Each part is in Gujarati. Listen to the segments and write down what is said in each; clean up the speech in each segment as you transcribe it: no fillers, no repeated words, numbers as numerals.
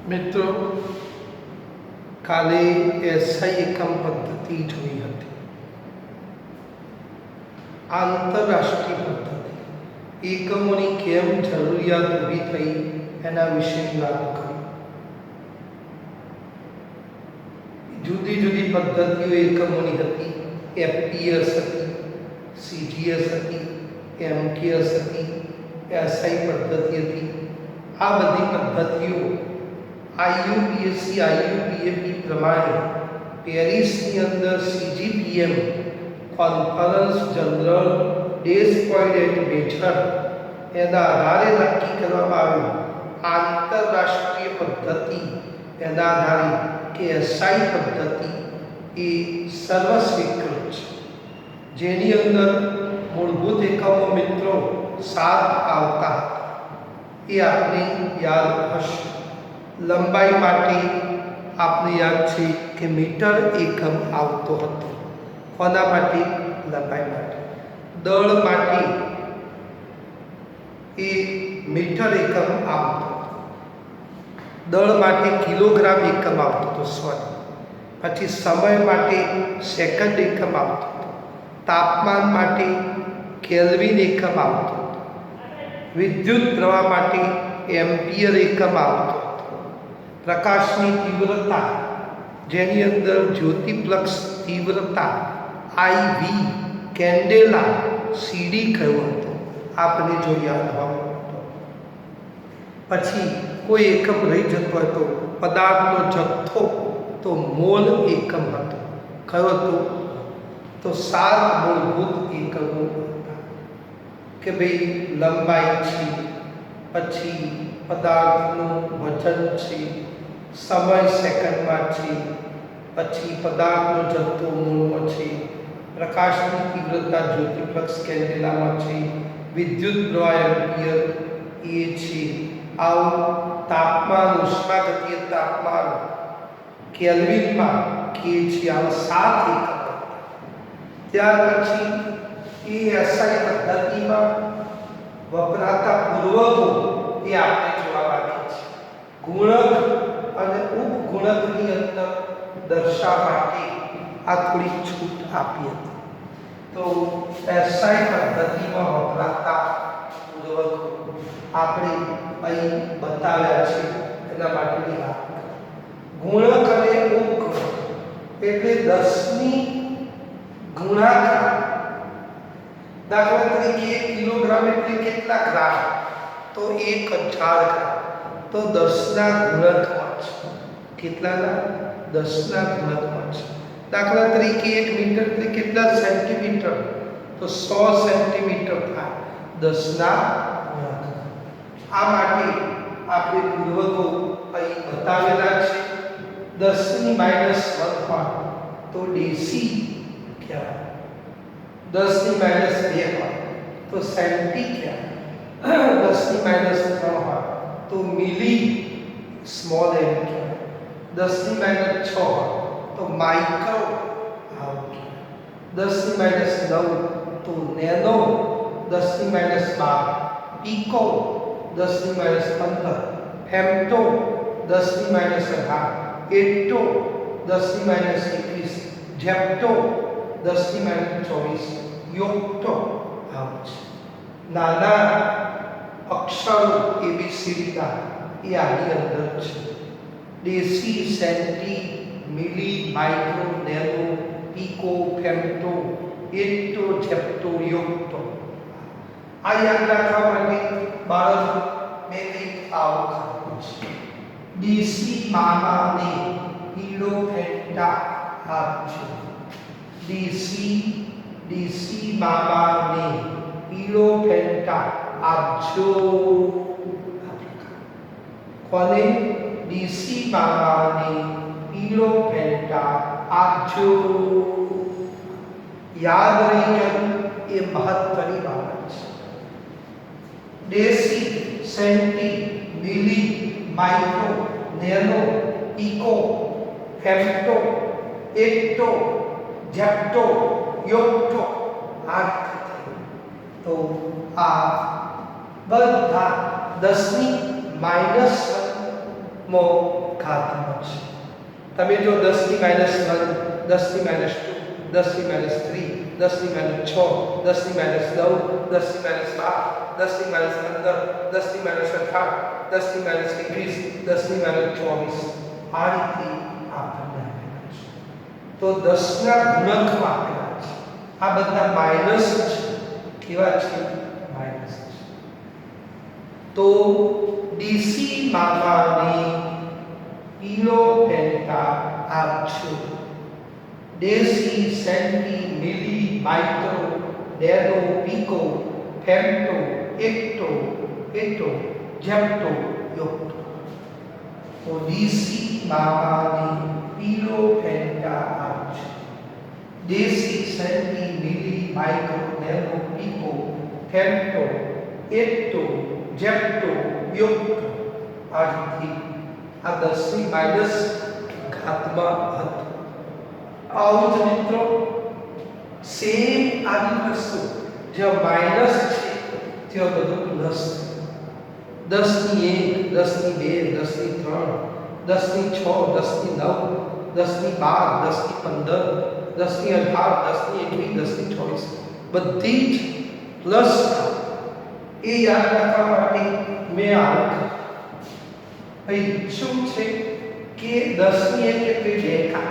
મિત્રો, કાલે એસઆઈ એકમ પદ્ધતિ જોઈ હતી. આંતરરાષ્ટ્રીય પદ્ધતિ એકમોની કેમ જરૂરિયાત ઊભી થઈ એના વિશેની વાત કરી. જુદી જુદી પદ્ધતિઓ એકમોની હતી. એફપીએસ હતી, સીજીએસ હતી, એમકેએસ હતી, એસઆઈ પદ્ધતિ હતી. આ બધી પદ્ધતિઓ આઈયુપીએસસી આઈયુપીએપી પ્રમાણે પેરિસની અંદર સીજીપીએમ કોન્ફરન્સ જનરલ ડેઝ પોઈન્ટ એટ મેજર એના આધારે નક્કી કરવામાં આવ્યું આંતરરાષ્ટ્રીય પદ્ધતિ એના આધારે કે એસઆઈ પદ્ધતિ એ સર્વસ્વીકૃત છે, જેની અંદર મૂળભૂત એકમો મિત્રો 7 આવતા એ આપને યાદ હશે. લંબાઈ માટે આપને યાદ છે કે મીટર એકમ આવતો હતો. કોના માટે? લંબાઈ માટે. દળ માટે એ મીટર એકમ આવતો હતો. દળ માટે કિલોગ્રામ એકમ આવતો હતો. સોરી. પછી સમય માટે સેકન્ડ એકમ આવતો હતો. તાપમાન માટે કેલ્વિન એકમ આવતો હતો. વિદ્યુત પ્રવાહ માટે એમ્પિયર એકમ આવતો હતો. પ્રકાશની તીવ્રતા, જેની અંદર જ્યોતિપ્લક્ષ તીવ્રતા IV કેન્ડેલા CD કયો હતો આપણે જો યાદ હોય તો. પછી કોઈ એકમ રહી જતો હતો. પદાર્થનો જથ્થો તો મોલ એકમ હતો. કયો હતો? તો 7 મૂળભૂત એકમો હતા કે ભાઈ લંબાઈ છે, પછી પદાર્થનું વજન છે, સમય સેકન્ડમાં છે, પછી પદાર્થનો જથ્થો મૂળમાં છે, પ્રકાશની તીવ્રતા જ્યોતિપ્લક્ષ કેન્ડેલામાં છે, વિદ્યુત પ્રવાહ એમ્પિયર એ છે, આવું તાપમાન ઉષ્માગતીય તાપમાન કેલ્વિનમાં કે છે. આવા 7 એકમ. ત્યાર પછી એ એસઆઈ પદ્ધતિમાં વપરાતા પૂર્વકો એ આપણે જોવા માંગીએ છીએ. ગુણક અને ઉપગુણકની અંદર દર્શાવવા માટે આ થોડી છૂટ આપી હતી. તો એસઆઈ પદ્ધતિમાં વપરાતા પૂર્વકો આપણે અહીં બતાવ્યા છે. એના માટેની વાત. ગુણક અને ઉપગુણક એટલે 10ની ગુણાકાર. દાખલા તરીકે 1 કિલોગ્રામ એટલે કેટલા ગ્રામ? તો 1000 ગ્રામ. તો 10ના ગુણકમાં છે. કેટલાના? 10ના ગુણકમાં છે. દાખલા તરીકે 1 મીટર એટલે કેટલા સેન્ટીમીટર? તો 100 સેન્ટીમીટર થાય. 10ના ગુણક. આ માટે આપણે પૂર્વકો અહીં બતાવેલા છે. 10 ની -1 હોય તો ડેસી કહેવાય. 10 ની -2 હોય તો સેન્ટી કહેવાય. 10 ની -3 હોય તો મિલી સ્મોલ એમ કહેવાય. 10 ની -6 હોય તો માઇક્રો આવું કહેવાય. 10 ની -9 તો નેનો. 10 ની -12 પીકો. 10 ની -15 ફેમ્ટો. 10 ની -18 એટો. 10 ની -21 જેપ્ટો. 10 ની -24 યોક્ટો આવું છે. નાના અક્ષરો ABCDના એ આની અંદર છે. ડેસી, સેન્ટી, મિલી, micro, nano, pico, femto, એટો, zepto, યોક્ટો. આ યાદ રાખવા માટે બાળકો મેં કંઈક આવું ખાધું છે. ડીસી મામાને પીળો ફેંટા આપજો. ડીસી મામાને પીળો ફેંટા આપજો. કોને? ડીસી મામાને પીળો ફેંટા આપજો. યાદ રહી જવું એ મહત્વની બાબત છે. ડેસી, સેન્ટી, મિલી, micro, nano, pico, femto, એક્ટો, zepto, યોક્ટો. તો આ બધા 10 ની -1 મો ઘાતમાં છે. તમે જો 10 ની -1, 10 ની -2, 10 ની -3, 10 ની -6, 10 ની -9, 10 ની -12, 10 ની -15, 10 ની -18, 10 ની -21, 10 ની -24 આ રીતે આપણને આપેલા છે. તો 10 ના ગુણક આપેલા છે. આ બધા માઈનસ છે. કેવા છે? માઈનસ છે. તો ડીસી મામાની કિલો પેન્ટા આપજો. દેશી સેન્ટી મિલી માઇક્રો ડેનો પીકો ફેમ્ટો એક્ટો એટો જેપ્ટો યોક્ટો. તો ડીસી મામાની કિલો પેન્ટા આપજો. દેશી સેન્ટી મિલી માઇક્રો ડેનો પીકો ફેમ્ટો એક્ટો જેપ્ટો યોક્ટો. આ રીતે આ 10 ની માઈનસ ઘાતમાં હતું. આવું જ મિત્રો સેમ આવી વસ્તુ જ્યાં માઈનસ છે ત્યાં બધું પ્લસ. 10 ની 1, 10 ની 2, 10 ની 3, 10 ની 6, 10 ની 9, 10 ની 12, 10 ની 15, 10 ની 18, 10 ની 21, 10 ની 24 બધી જ પ્લસ. એ યાદ રાખવા માટે મેં આવું ભાઈ શું છે કે 10 ની 1 એટલે ડેકા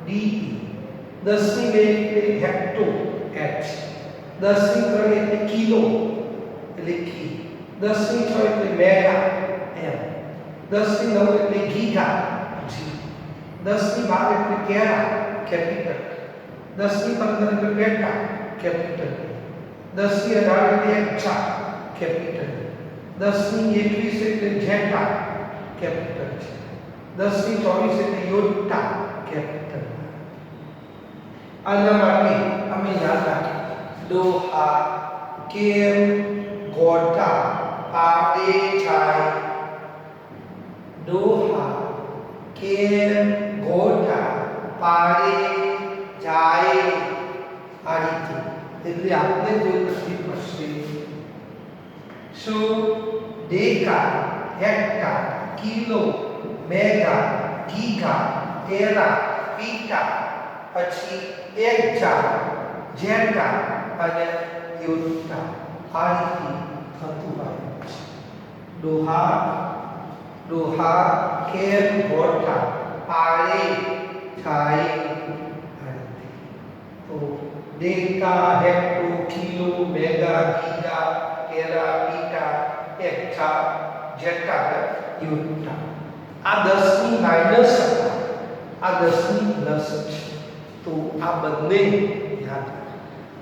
ડી, 10 ની 2 એટલે હેક્ટો એચ, 10 ની 3 એટલે કિલો એટલે કી, 10 ની 6 એટલે મેગા એમ, 10 ની 9 એટલે ગીગા જી, 10 ની 12 એટલે કેરા કેપિટલ, 10 ની 15 એટલે બેટા કેપિટલ, 10 ની 18 એટલે એક્સા કેપિટલ, 10 ની 21 એટલે જેટા કેપિટલ છે, 10 ની 24 એટલે યોટા કેપિટલ. આના માટે અમે યાદ રાખીએ ડોહા કેમ ગોટા પાડે જાય. ડોહા કેમ ગોટા પાડે જાય. આ રીતે એટલે આપણે કોઈ તકલીફ પડશે. શું? Deca હેક્ટા kilo mega giga tera પીટા પછી એક્સા જેટા અને યોટા આ રીતે થતું હોય છે. ડોહા કેમ ગોટા પાડે જાય. તો deca hecto kilo mega giga tera peta exa zetta yotta. આ 10 ની માઈનસ હતા, આ 10 ની પ્લસ છે. તો આ બંને યાદ રાખો.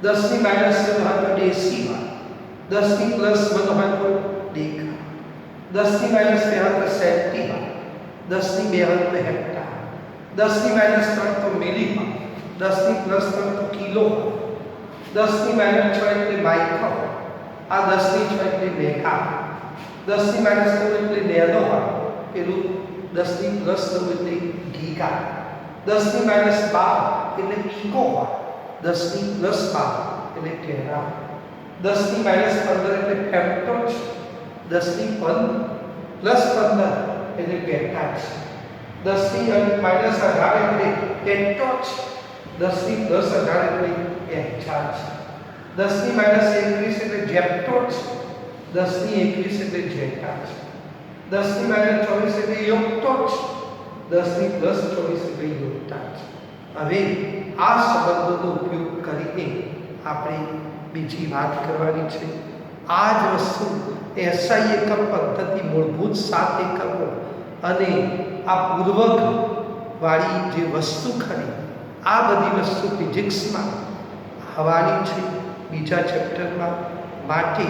10 ની માઈનસ હોય તો ડેસીમાં, 10 ની પ્લસ હોય તો ડેકા, 10 ની માઈનસ 2 હોય તો સેન્ટીમાં, 10 ની 2 હોય તો હેક્ટા, 10 ની માઈનસ 3 તો મિલીમાં, 10 ની પ્લસ 3 તો કિલો, 10 ની માઈનસ 6 એટલે માઇક્રો, આ 10 ની 6 એટલે મેગા, 10 ની માઈનસ 9 એટલે નેનો, પેલું 10 ની પ્લસ 9 એટલે ગીગા, 10 ની માઈનસ 12 એટલે પીકો, 10 ની પ્લસ 12 એટલે ટેરા, 10 ની માઈનસ 15 એટલે ફેક્ટો છે, 10 ની પ્લસ 15 એટલે બેટા છે, 10 ની માઈનસ 18 એટલે એક્ટો છે, 10 ની પ્લસ 18 એટલે એક્સા છે, 10 ની માઈનસ 21 એટલે જેપ્ટો છે, 10 ની 21 એટલે જેટા છે, 10 ની માઈનસ 24 એટલે યોક્ટો છે, 10 ની પ્લસ 24 એટલે યોટા છે. હવે આ સંબંધોનો ઉપયોગ કરીને આપણે બીજી વાત કરવાની છે. આ જ વસ્તુ એસઆઈ એકમ પદ્ધતિ મૂળભૂત 7 એકમો અને આ પૂર્વક વાળી જે વસ્તુ ખરી આ બધી વસ્તુ ફિઝિક્સમાં આવવાની છે બીજા ચેપ્ટરમાં. માટે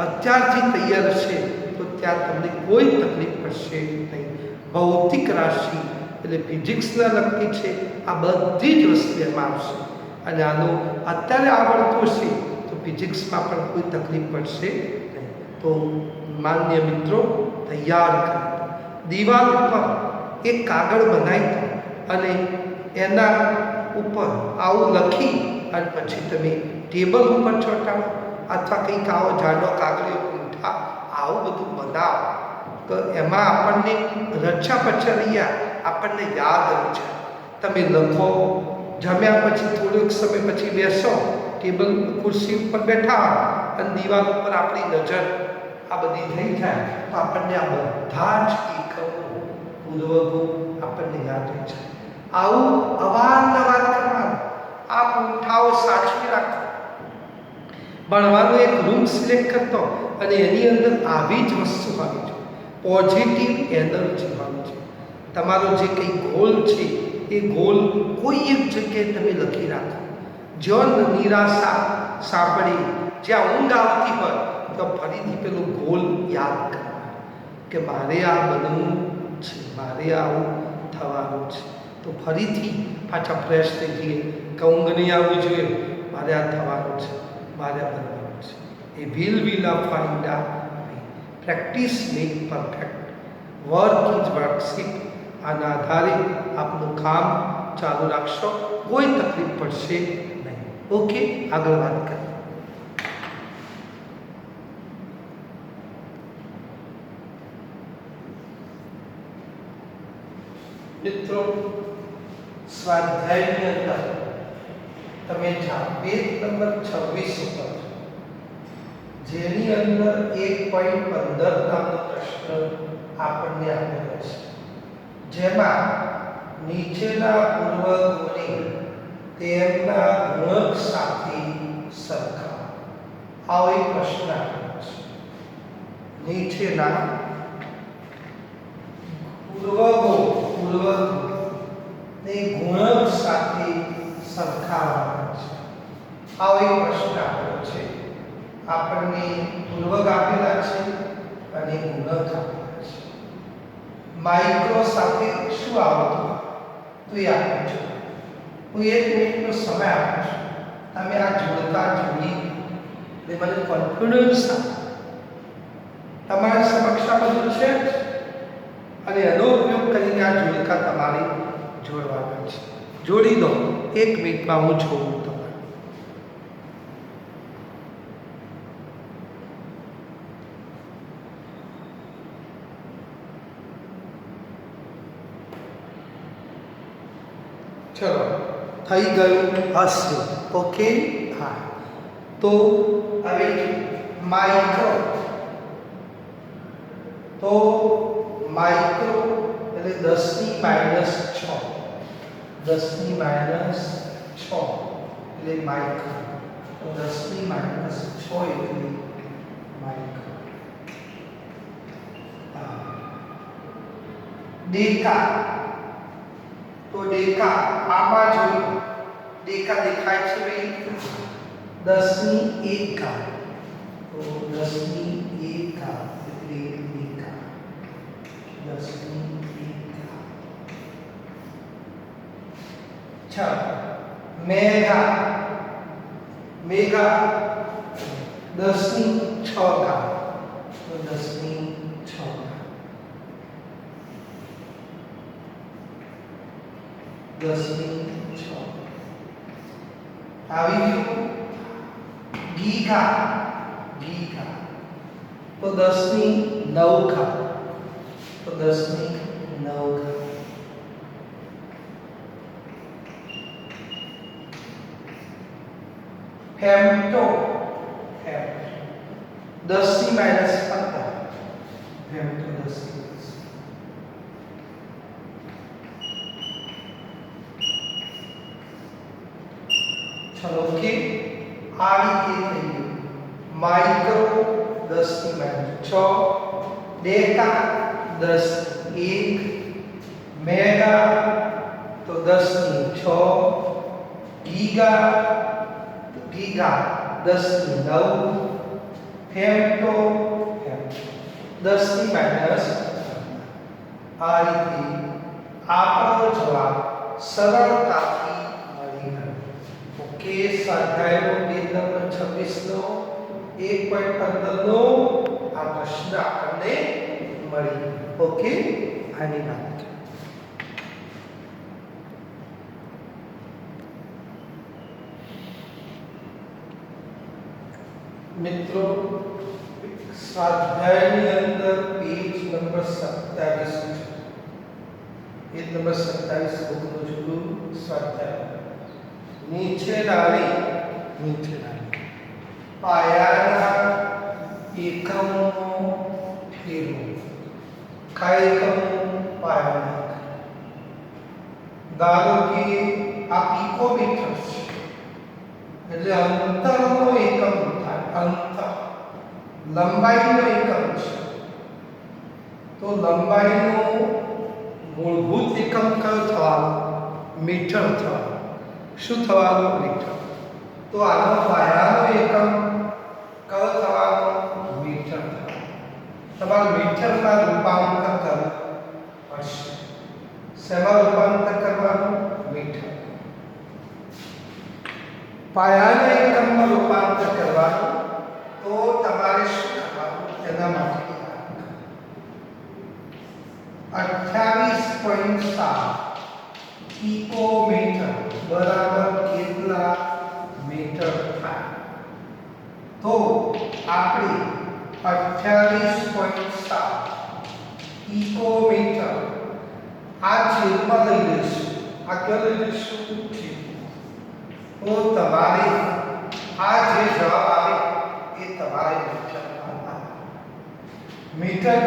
અત્યારથી તૈયાર છે તો ત્યાં તમને કોઈ તકલીફ પડશે નહીં. ભૌતિક રાશિ એટલે ફિઝિક્સના લગતી છે આ બધી જ વસ્તુ એમાં આવશે અને આનું અત્યારે આવડતું હશે તો ફિઝિક્સમાં પણ કોઈ તકલીફ પડશે નહીં. તો માન્ય મિત્રો તૈયાર કરો. દિવાલ ઉપર એક કાગળ બનાવી અને એના ઉપર આવું લખી અને પછી તમે ટેબલ ઉપર ચોંટાડો અથવા કંઈક આવો જાડો કાગળિયો પૂંઠા આવું બધું બનાવો. તો એમાં આપણને રચા પચરિયા આપણને યાદ રહી છે. તમે લખો, જમ્યા પછી થોડોક સમય પછી બેસો, ટેબલ ખુરશી ઉપર બેઠા અને દિવાલ ઉપર આપણી નજર આ બધી થઈ જાય તો આપણને આ બધા જ એકમો પૂર્વગો આપણને યાદ રહી છે. આવું અવારનવાર કરવાનું. આ પૂંઠાઓ સાચવી રાખો. ભણવાનો એક રૂમ સિલેક્ટ કરતો અને એની અંદર આવી જ વસ્તુ હોવી જોઈએ. પોઝિટિવ એનર્જી હોવી જોઈએ. તમારો જે કંઈ ગોલ છે એ ગોલ કોઈ એક જગ્યાએ તમે લખી રાખો. જ્યાં નિરાશા સાંભળી, જ્યાં ઊંઘ આવતી હોય તો ફરીથી પેલો ગોલ યાદ કરવાનો કે મારે આ બનવું છે, મારે આવું થવાનું છે. તો ફરીથી પાછા ફ્રેશ થઈ જઈએ કે ઊંઘ નહીં આવવી જોઈએ, મારે આ થવાનું છે, મારે આ બનવાનું છે. એ વિલ ફાઇન્ડ આ practice make perfect. Work is worship. આના આધારે આપનું કામ ચાલુ રાખશો, કોઈ તકલીફ પડશે નહીં. ઓકે, આગળ વાત કરીએ. મિત્રો, સ્વાધ્યાયની અંદર તમે જાઓ પેજ નંબર 26 ઉપર, જેની અંદર 1.15 નામનો પ્રશ્ન આપણને આપેલો છે, જેમાં નીચેના પૂર્વગોને તેમના ગુણક સાથે સરખાવો. આવો એક પ્રશ્ન આપેલો છે. નીચેના પૂર્વગો ને ગુણક સાથે સરખાવવાના છે. આવો એક પ્રશ્ન આપેલો છે. આપણને પૂર્વક આપેલા છે અને ગુણક આપેલા છે. માઇક્રો સાથે શું આવતું તો એ આપે છે. હું 1 મિનિટનો સમય આપું છું. તમે આ જોડતા જોડી એટલે મને કોન્ફિડન્સ આપો. તમારા સમક્ષ આ બધું છે અને એનો ઉપયોગ કરીને આ જોડકા તમારે જોડવાના છે. જોડી દો. 1 મિનિટમાં હું જોઉં તમારે. ચલો, થઈ ગયું હશે. ઓકે, હા. તો હવે માઇક્રો, તો માઇક્રો એટલે 10 ની -6, 10 ની -6 એટલે માઇક્રો. તો 10 ની -6 એટલે માઇક્રો. ડેકા, તો ડેકા આમાં જોયું, ડેકા દેખાય છે ભાઈ 10 ની 1 ઘાત. તો 10 ની 1 ઘાત એટલે ડેકા, 10 ની 1 ઘાત. ચાલો, મેગા, મેગા 10 ની 6 ઘાત. તો 10 ની 6 ઘાત. 10 ની 6 આવી ગયું. ગીગા, ગીગા તો 10 ની 9 ઘાત. તો 10 ની 9 ઘાત. ફેમટો, ફેમટો 10 ની -15. ફેમટો 10 ની 10. ચલો, ઓકે. આ રીતે થઈ ગયું. માઇક્રો 10 ની -6, ડેકા 10 ની 1, મેગા તો 10 ની 6, ગીગા, ગીગા 10 ની 9, ફેમટો 10 ની -15. આ રીતે આપણો જવાબ સરળતાથી મળી ગયો. ઓકે, સ્વાધ્યાયનો પેજ નંબર 26 નો 1.15 નો આ પ્રશ્ન આપણને મળી. ઓકે, આની વાત. મિત્રો સ્વાધ્યાયની અંદર પેજ નંબર 27 છે. પેજ નંબર 27 બુકનું જુદું સ્વાધ્યાય. નીચે પાયાના એકમો ફેરવો. કયા એકમો? પાયાના. ધારો કે આ પિકોમીટર છે, એટલે અંતરનો એકમ થાય. અંતર લંબાઈનો એકમ છે, તો લંબાઈનો મૂળભૂત એકમ કયો થવાનો? મીટર થવાનો. શું થવાનું? મીટર. તો આનો પાયાનો એકમ કયો થવાનો? મીટર થવાનો. તમારે મીટરમાં રૂપાંતર કરવું પડશે. શેમાં રૂપાંતર કરવાનું? મીટર. પાયાના એકમમાં રૂપાંતર કરવાનું, તો તમારે શું કરવાનું? તેના માટે 28.7 પિકોમીટર બરાબર કેટલા મીટર થાય? તો આપણે 28.7 પિકોમીટર આ છેદમાં લઈ લઈશું. આ ક્યાં લઈ લઈશું? તો તમારે આ જે જવાબ આવે એ તમારે મીટર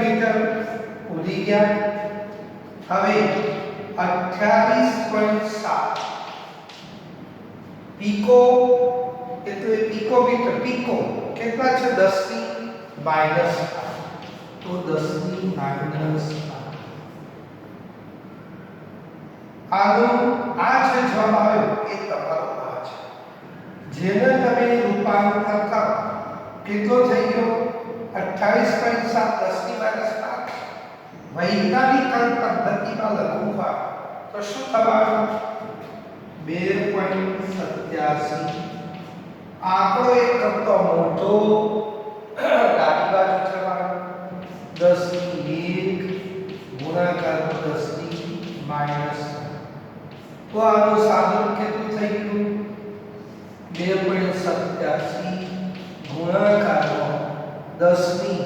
ઉડી ગયા. હવે 28.7 પિકો એટલે પિકોમીટર. પિકો કેટલા છે? 10 ની માઈનસ. તો 10 ની માઈનસ આનો આ જે જવાબ આવ્યો એ તમારો આ છે. જેને તમે રૂપાંતર કરો, કેટલો થઈ ગયો? 28.7 10 ની માઈનસ 5. વૈજ્ઞાનિક પદ્ધતિમાં લખવું હોય તો શું થવાનું? 2.87. આંકડો એક કરતો મોટો ડાબી બાજુ જવાનો. 10 ની 1 ગુણાકાર 10 ની માઈનસ. તો આનું સાદું કેટલું થઈ ગયું? 2.87 ગુણાકાર 10 ની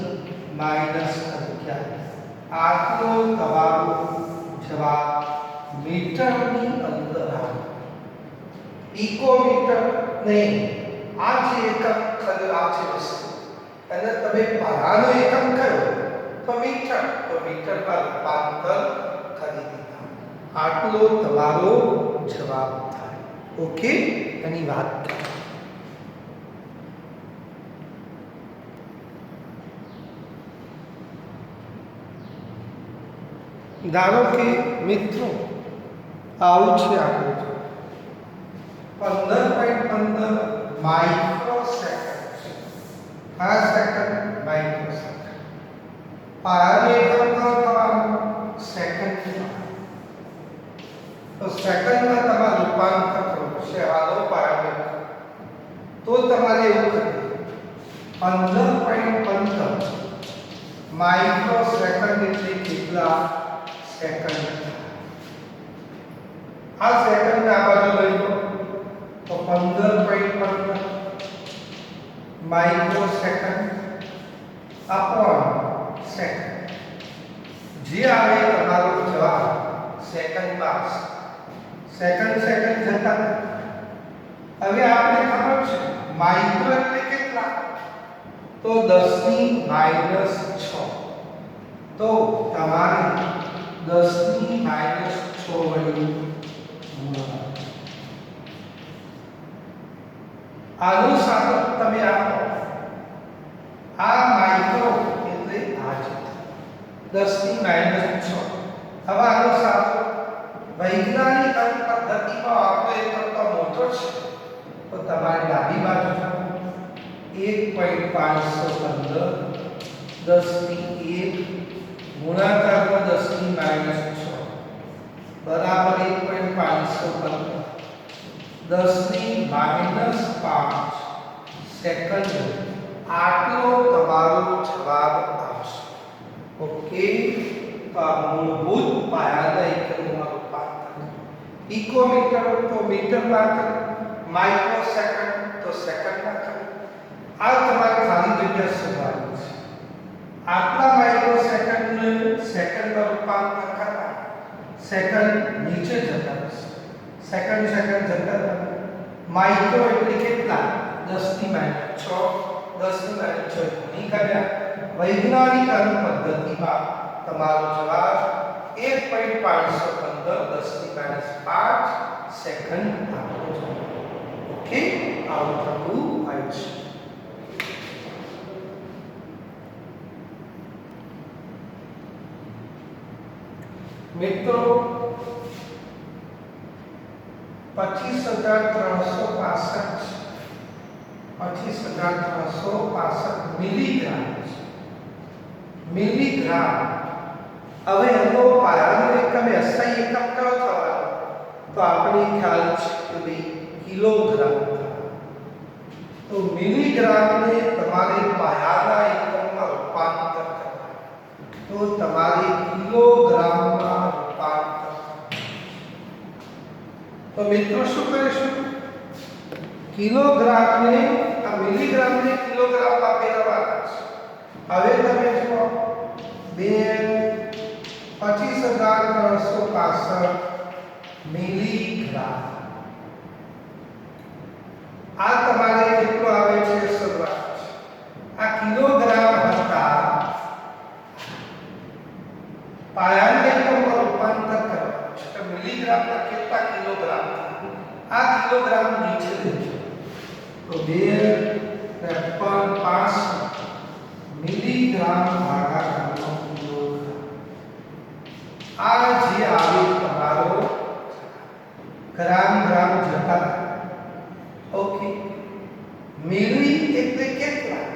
માઈનસ 11. આટલો તમારો જવાબ મીટરની અંદર આવે. પિકોમીટર નહીં. આ જે એકમ ખરેખર આ છે વસ્તુ, અને તમે પાયાનો એકમ કર્યો તો મીટર, તો મીટરમાં રૂપાંતર કરી દીધા. આટલો તમારો જવાબ થાય. ઓકે, એની વાત કરીએ. ધારો કે મિત્રો આવું છે આપણું 15.15 માઇક્રોસેકન્ડ છે. આ સેકન્ડ માઇક્રોસેકન્ડ. પાયાનો એકમ કયો થવાનો? સેકન્ડ. તો સેકન્ડમાં તમારે રૂપાંતર કરવું છે. હાલો પાયાનો એકમ. તો તમારે એવું કરવું 15.15 માઇક્રોસેકન્ડ એટલે કેટલા સેકન્ડ? આ સેકન્ડ આ બાજુ લઈ લો તો 15.15 માઇક્રોસેકન્ડ અપોન સેકન્ડ. જે આવે તમારો જવાબ સેકન્ડમાં આવશે. સેકન્ડ જતા. હવે આપણે ખબર છે માઇક્રો એટલે કેટલા? તો 10 ની માઈનસ 6. તો તમારે 10 ની માઈનસ 6 વડે ગુણવાનું. આનું સાદું તમે આપો. આ માઇક્રો એટલે આ છે 10 ની માઈનસ 6. હવે આનું સાદું વૈજ્ઞાનિક પદ્ધતિમાં આપણો એક કરતા મોટો છે, તો તમારે ડાબી બાજુ 1.515 10 ની 1 ગુણાકારમાં 10 ની માઈનસ 6 બરાબર 1.515 10 ની માઈનસ 5 સેકન્ડ. આટલો તમારો જવાબ આવશે. ઓકે, તો આ મૂળભૂત પાયાના એકમોમાં રૂપાંતર. પિકોમીટર તો મીટરમાં કરો, માઇક્રોસેકન્ડ તો સેકન્ડમાં કરો. આ તમારે રીતે શોધવાનું છે. આટલા માઇક્રોસેકન્ડને સેકન્ડમાં રૂપાંતર કરતા સેકન્ડ નીચે જતા રહેશે. સેકન્ડ જતા રહે. માઇક્રો એટલે કેટલા? 10 ની -6, 10 ની -6 ગુણી કર્યા. વૈજ્ઞાનિક પદ્ધતિમાં તમારો જવાબ 1.515 10 ની -5 સેકન્ડ આવવો જોઈએ. ઓકે, આવું થતું હોય છે. મિત્રો 25,365 મિલીગ્રામ છે. મિલીગ્રામ. હવે એનો પાયાનો એકમ SI એકમ કયો થવાનો? તો આપણે ખ્યાલ છે કે ભાઈ કિલોગ્રામ. તો મિલીગ્રામને તમારે પાયાના એકમમાં રૂપાંતર કરવા, તો તમારે કિલોગ્રામમાં રૂપાંતર. તો મિત્રો શું કરીશું? કિલોગ્રામને આ મિલીગ્રામને કિલોગ્રામમાં ફેરવવાના છે. હવે તમે જુઓ 25,365 મિલીગ્રામ. આ તમારે કેટલો આવે છે શરૂઆત. આ કિલોગ્રામ હતા, પાયાના એકમમાં રૂપાંતર કરવાનું છે. તો મિલીગ્રામના કેટલા કિલોગ્રામ? આ કિલોગ્રામ નીચે લેજો. તો 2,53,500 મિલીગ્રામ ભાગાકાર કિલોગ્રામ. આ જે આવે તમારો ગ્રામ જતા. ઓકે, મિલી એટલે કેટલા?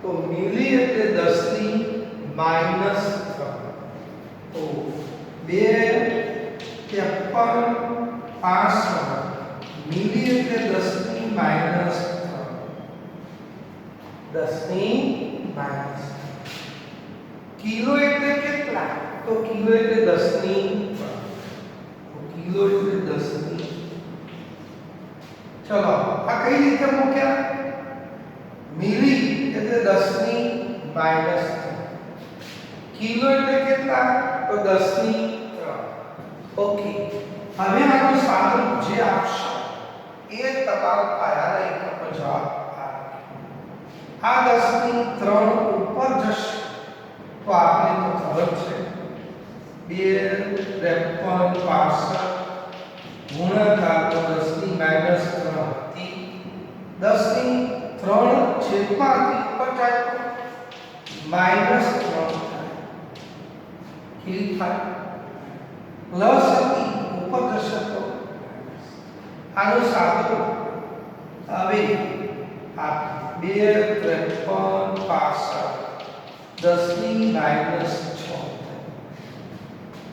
તો મિલી એટલે 10 ની -3. તો 2,53,500 મિલી એટલે 10 ની -3. 10 ની -. કિલો એટલે કેટલા? તો કિલો એટલે 10 ની 3. તો કિલો એટલે 10 ની. ચલો આ કઈ રીતે મૂક્યા? મિલી એટલે 10 ની -3. કિલો એટલે કેટલા? તો 10 ની 3. ઓકે, હવે આનો સાદું જે આપશો એ તમારો પાયાના એકમનો જવાબ આવે. આ 10 ની 3 ઉપર જશે તો આપણે તો ખબર છે 2,53,500 ગુણાકાર 10 ની -3 હતી. 10 ની 3 છેદમાં ઉપર જાય તો -3 થાય. કેવી થાય? પ્લસ હતી ઉપર જશે તો આનું સાદું. હવે આ 2,53,500 10 ની -6.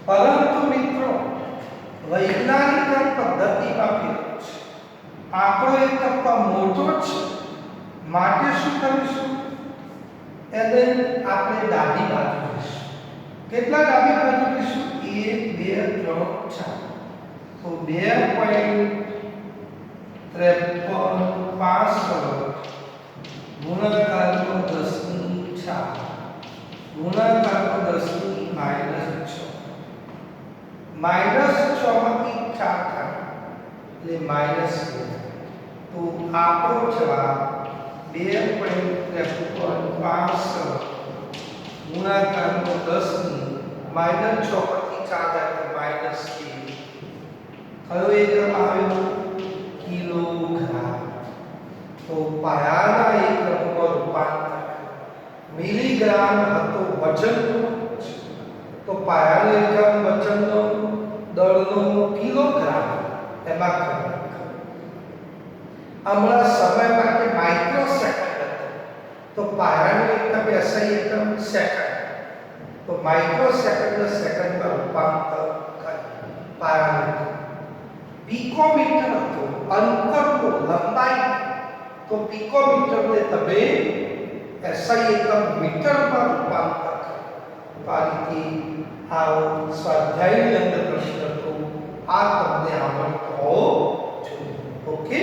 પરંતુ મિત્રો વૈજ્ઞાનિક પદ્ધતિમાં ફેરવું છે. આંકડો એક કરતા મોટો છે, માટે શું કરીશું? એને આપણે ડાબી બાજુ લઈશું. કેટલા ડાબી બાજુ લઈશું? 1, 2, 3, 4. તો 2,53,500 ગુણાકાર 10 ની 4 ગુણાકાર 10 ની -6. -6 માંથી 4 થાય એટલે -2. તો આપણો જવાબ 2,53,500 ગુણાકાર 10 ની -6 માંથી 4 જાય તો -2. કયો એકમ આવ્યો? કિલોગ્રામ. તો પાયાના એકમમાં રૂપાંતર. મિલીગ્રામ હતો વજનનો, તો પાયાનો એકમ વજનનો દળનો કિલોગ્રામ. એમાં હમણાં સમય માટે માઇક્રોસેકન્ડ હતો, તો પાયાનો એકમ SI એકમ સેકન્ડ. તો માઇક્રોસેકન્ડ સેકન્ડમાં રૂપાંતર કરે પાયાનો એકમ. પિકોમીટર હતો અંતરનો, લંબાઈ. તો પિકોમીટરને તમે SI એકમ મીટરમાં રૂપાંતર કરે. આ રીતે આવો સ્વાધ્યાયની અંદર પ્રશ્ન હતો, આ તમને આવડતો હોવો જોઈએ. ઓકે,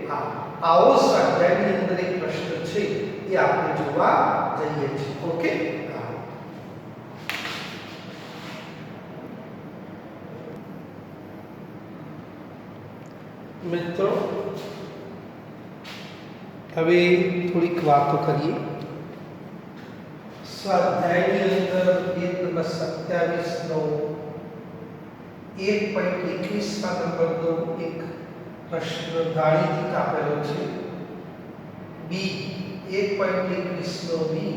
હા, આવો સ્વાધ્યાયની અંદર એક પ્રશ્ન છે, એ એ આપણે જોવા જઈએ છીએ. ઓકે, મિત્રો હવે થોડીક વાતો કરીએ. સ્વાધ્યાયની અંદર પેજ નંબર 27 નો 1.21 નંબરનો એક પ્રશ્ન ગાણિતિક આપેલો છે. બી 1.21 નો બી,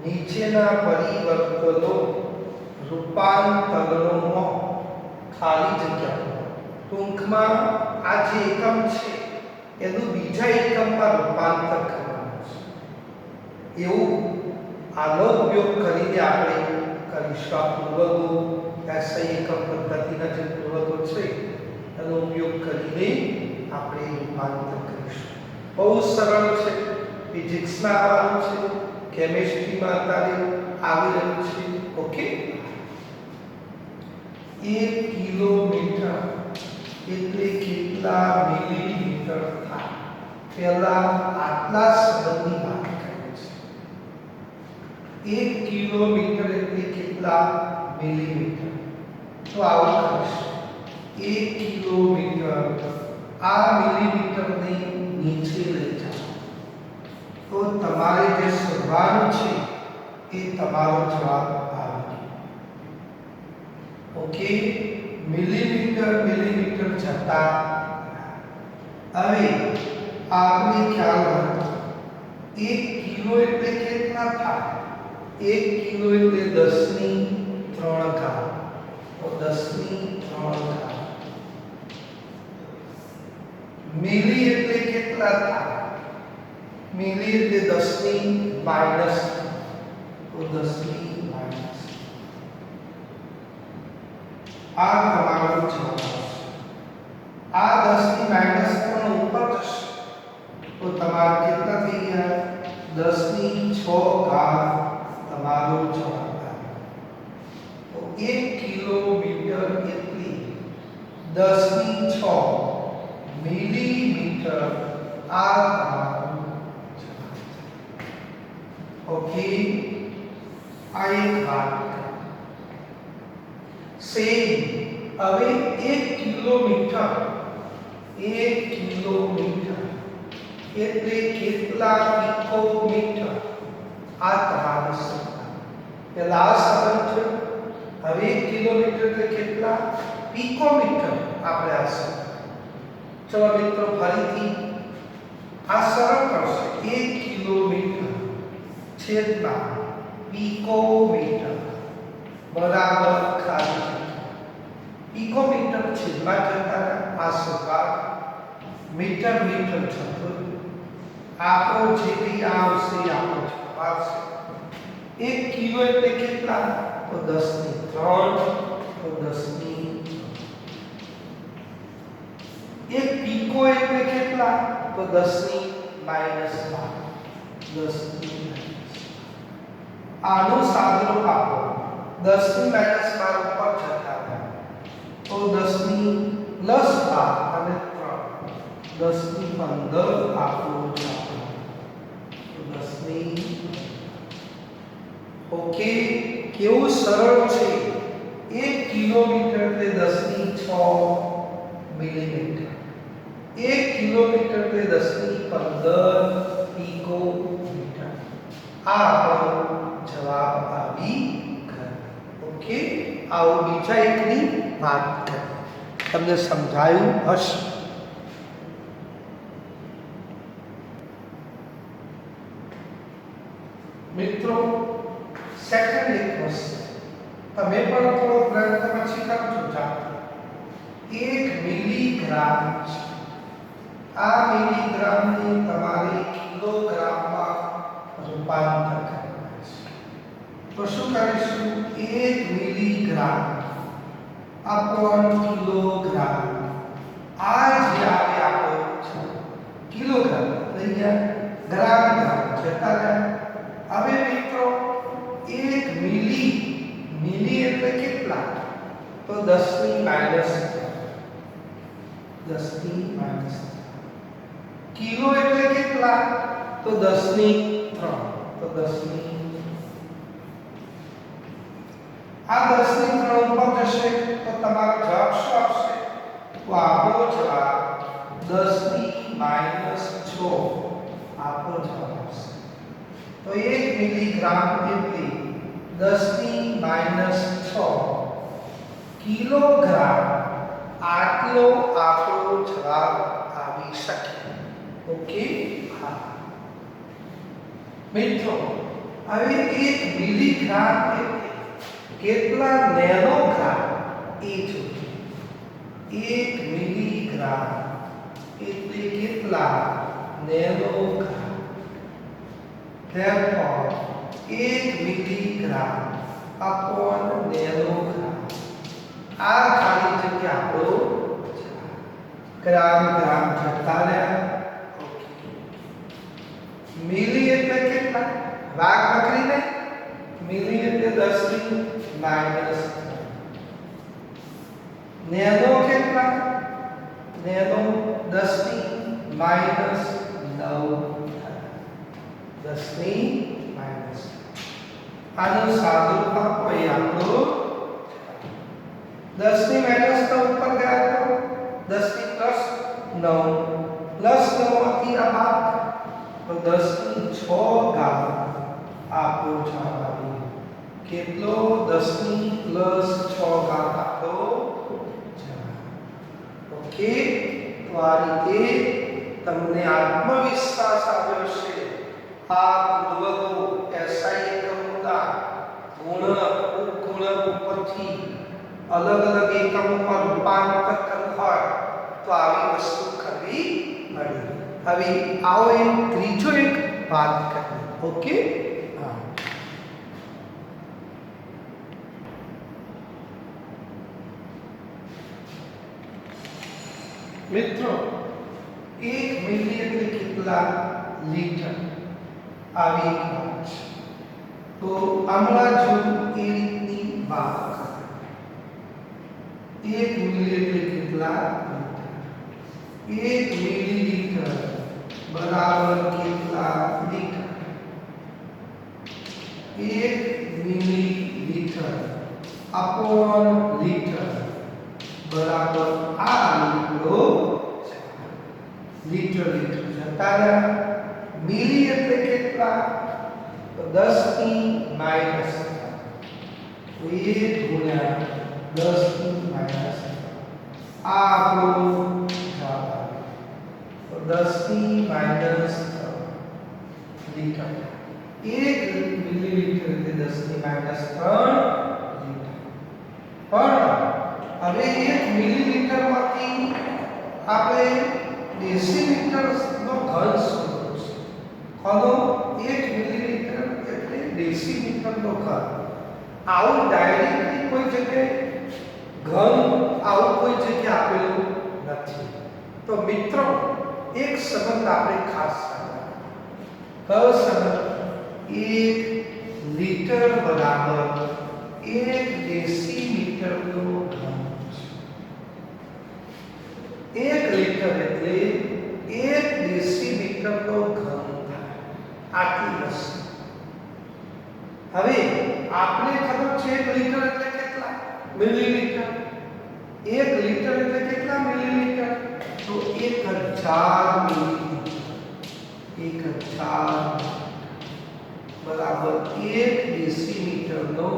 નીચેના પરિવર્તનો રૂપાંતરણોમાં ખાલી જગ્યા, ટૂંકમાં આ જે એકમ છે એનું બીજા એકમમાં રૂપાંતર કરવાનું છે. એવું આનો ઉપયોગ કરીને આપણે કરીશું. આ પૂર્વકો એસઆઈ એકમ પદ્ધતિના જે પૂર્વકો છે એનો ઉપયોગ કરીને આપણે રૂપાંતર કરીશું. બહુ સરળ છે. ફિઝિક્સમાં આવવાનું છે, કેમિસ્ટ્રીમાં અત્યારે આવી રહ્યું છે. ઓકે, 1 કિલોમીટર એટલે કેટલા મિલીમીટર થાય? પહેલા આટલા સંબંધની વાત કરીએ છીએ. 1 કિલોમીટર એટલે કેટલા મિલીમીટર? તો આવું કરીશું. 1 કિલોમીટર, આ મિલીમીટરને નીચે લઈ જાઓ તો તમારે જે શોધવાનું છે એ તમારો જવાબ આવે. ઓકે, મિલીમીટર જતા હવે આપણે ખ્યાલ રાખો 1 કિલો એટલે કેટલા થાય? 1 કિલો એટલે 10 ની 3 ઘાત, તો 10 ની 3 ઘાત. મિલી એટલે કેટલા થાય? મિલી એટલે 10 ની માઈનસ, તો 10 ની માઈનસ. આ તમારો જવાબ છે. આ 10 ની માઈનસ 3 ઉપર જશે તો તમારે કેટલા થઈ ગયા? 10 ની 6 ઘાત તમારો જવાબ આવે. તો 1 કિલોમીટર એટલે 10 ની 6 મિલીમીટર. આ તમારો જવાબ. ઓકે, આ એક વાત. સેમ હવે 1 કિલોમીટર એટલે કેટલા પિકોમીટર? આ તમારો સવાલ. પહેલા આ સંબંધ છે. હવે 1 કિલોમીટર એટલે કેટલા પિકોમીટર? આપણે આ સંબંધ. ચલો મિત્રો, ફરીથી આ સરળ કરશે. 1 કિલોમીટર છેદમાં પિકોમીટર બરાબર ખાલી. પિકોમીટર છેદમાં જતા આ સવાલ મીટર થતો આપણો જે કંઈ આવશે આપણો જવાબ આવશે. 1 કિલો એટલે કેટલા? તો 10 ની 3, તો 10 ની 1 પિકો એટલે કેટલા? તો 10 ની માઈનસ 12, 10 ની માઈનસ. આનો સાદરો આપો 10 ની માઈનસ 12 ઉપર જતા રહે તો 10 ની પ્લસ 12 અને 3, 10 ની 15 આપણો જવાબ. તો 10 ની. ઓકે, કેવું સરળ છે. 1 કિલોમીટર એટલે 10 ની 6 મિલીમીટર. 1 કિલોમીટર એટલે 10 ની 15 પિકોમીટર. આ આપણો જવાબ આવી ગયો. ઓકે, આવો બીજા એકની વાત કરી. તમને સમજાયું હશે. મિત્રો, સેકન્ડ એક વસ્તુ તમે પણ થોડો પ્રયત્ન પછી કરજો. જાઓ, 1 મિલીગ્રામ છે. આ મિલીગ્રામને તમારે કિલોગ્રામમાં રૂપાંતર કરવાનું છે. તો શું કરીશું? 1 મિલીગ્રામ अपॉन किलोग्राम. आ जे આવે આપણો કિલોગ્રામ થઈ ગયા, ગ્રામ જતા રહ્યા. હવે મિત્રો 1 મિલી એટલે કેટલા? તો 10 ની માઈનસ 10 ની માઈનસ. કિલો એટલે કેટલા? તો 10 ની 3 તો 10 ની આ 10 ની 3 ઉપર જશે તો તમારો જવાબ શું આવશે? તો આપણો જવાબ 10 ની -6 આપણો જવાબ આવશે. તો 1 મિલીગ્રામ એટલે 10 ની -6 કિલોગ્રામ આટલો આપણો જવાબ આવી શકે. ઓકે, હા મિત્રો, હવે 1 મિલીગ્રામ એટલે કેટલા નેનોગ્રામ એ જોઈએ. 1 મિલીગ્રામ એટલે કેટલા nanogram. therefore 1 milligram upon nanogram આ ખાલી જગ્યા આપણો ગ્રામ ગ્રામ જતા રહ્યા. મિલી એટલે કેટલા? ભાગ પકડીને મિલી એટલે 10 ની -3. નેનો કેટલા? નેનો 10 ની -9 10 ની -. આનું સાદું કોઈ આપણો 10 ની -9 ઉપર ગયા તો 10 ની +9 +9 માંથી આ બાદ તો 10 ની 6 ઘાત આપણો જવાબ આવ્યો. કેટલો? 10 ની +6 ઘાત આપણો જવાબ. ઓકે, તો આ રીતે તમને આત્મવિશ્વાસ આવ્યો છે. આ પૂર્વકો એસઆઈ એકમોના ગુણક ઉપગુણક ઉપરથી અલગ અલગ એકમોમાં રૂપાંતર કરવું હોય તો આવી વસ્તુ કરવી પડે. હવે આવો એક ત્રીજો એક વાત કરીએ. ઓકે, હા મિત્રો, 1 મિલી એટલે કેટલા લીટર આવી એક વાત છે. તો હમણાં જો એ રીતની વાત કરીએ. 1 મિલી એટલે કેટલા લીટર? 1 મિલીલીટર બરાબર કેટલા લીટર? 1 મિલીલીટર अपॉन लीटर बराबर आ લીટરો. लीटर लीटर જતા રહ્યા. મિલી એટલે કેટલા? તો 10 ની -. તો 1 ગુણ્યા 10 ની -. આ આપણો જવાબ આવે. તો 10 ની -3 લીટર. 1 મિલીલીટર એટલે 10 ની -3 લીટર. પણ હવે 1 મિલીલીટર માંથી આપણે ડેસીલીટર નો ઘન શોધવો છે. કોનો? 1 મિલીલીટર એટલે ડેસીલીટર નો ઘન. આવું ડાયરેક્ટલી કોઈ જગ્યાએ ઘન આવું કોઈ જગ્યાએ આપેલું નથી. તો મિત્રો, એક સંબંધ આપણે ખાસ સમજવાનો. કયો સંબંધ? 1 લીટર બરાબર 1 ડેસીલીટર નો ઘન છે. 1 લીટર એટલે 1 ડેસીલીટર નો ઘન થાય. આટલી વસ્તુ. હવે આપણે ખબર છે 1 લીટર એટલે કેટલા મિલીલીટર? 1 લીટર એટલે કેટલા મિલીલીટર? તો 1000 મિલીલીટર. 1000 બરાબર 1 ડેસીલીટર નો.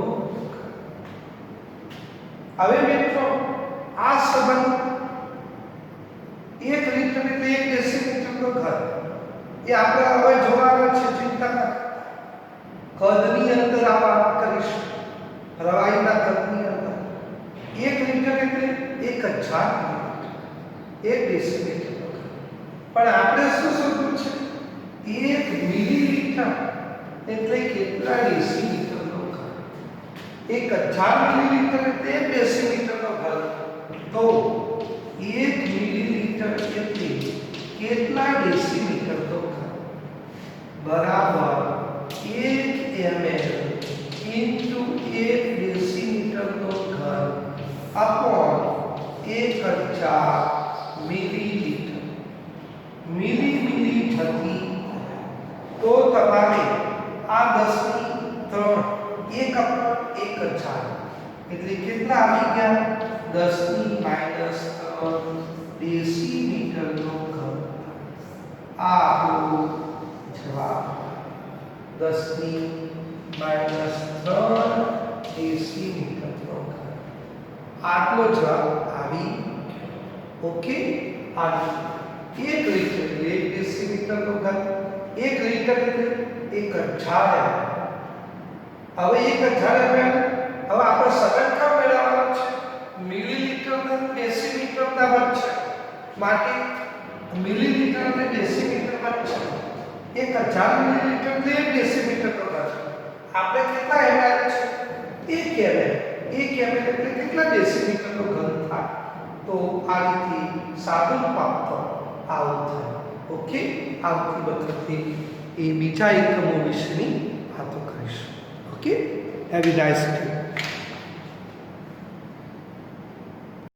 હવે મિત્રો, આ સંબંધ 1 લીટર એટલે 1 ડેસીલીટર નો ઘન એ આપણે હવે જોવાનો છે. ચિંતા ન કદની અંદર આ વાત કરીશું. પ્રવાહીના કદની અંદર 1 લીટર એટલે 1000 મિલીલીટર. 1 ડેસીલીટર નો ઘન. પણ આપણે શું શોધવું છે? 1 મિલીલીટર એટલે કેટલા ડેસીલીટર નો ઘન? 1000 મિલીલીટર એટલે 1 ડેસીલીટર નો ઘન. તો 1 મિલીલીટર એટલે કેટલા ડેસીલીટર નો ઘન? બરાબર 1 ml into 1 ડેસીલીટર નો ઘન upon 1000 મિલીલીટર. મિલી મિલી થતી તો તમારે કેટલા આવી ગયા 10 ની માઈનસ 3 ડેસીમીટરનો ઘન. આ આપણો જવાબ 10 ની માઈનસ 3 ડેસીમીટરનો ઘન. આટલો જવાબ આવી. ઓકે. આવી 1 લિટર એટલે 1 ડેસીમીટરનો ઘન. 1 લિટર એટલે 1000 ml. હવે 1000 ml હવે આપણે સગણકા મેળવવાનો છે મિલીલીટર અને ડેસીમીટરના વચ્ચે. માટે મિલીલીટર અને ડેસીમીટર વચ્ચે 1000 મિલીલીટર એટલે 1 ડેસીમીટરનો ઘન. આપણે કેટલા ml છે 1 ml. 1 ml એટલે કેટલા ડેસીમીટરનો ઘન થાય? તો આ રીતે સાદું પાત્ર આવું થાય. ઓકે. આવતી વખતે એ બીજા એકમો વિશેની વાતો કરીશું. Okay. Have a nice day.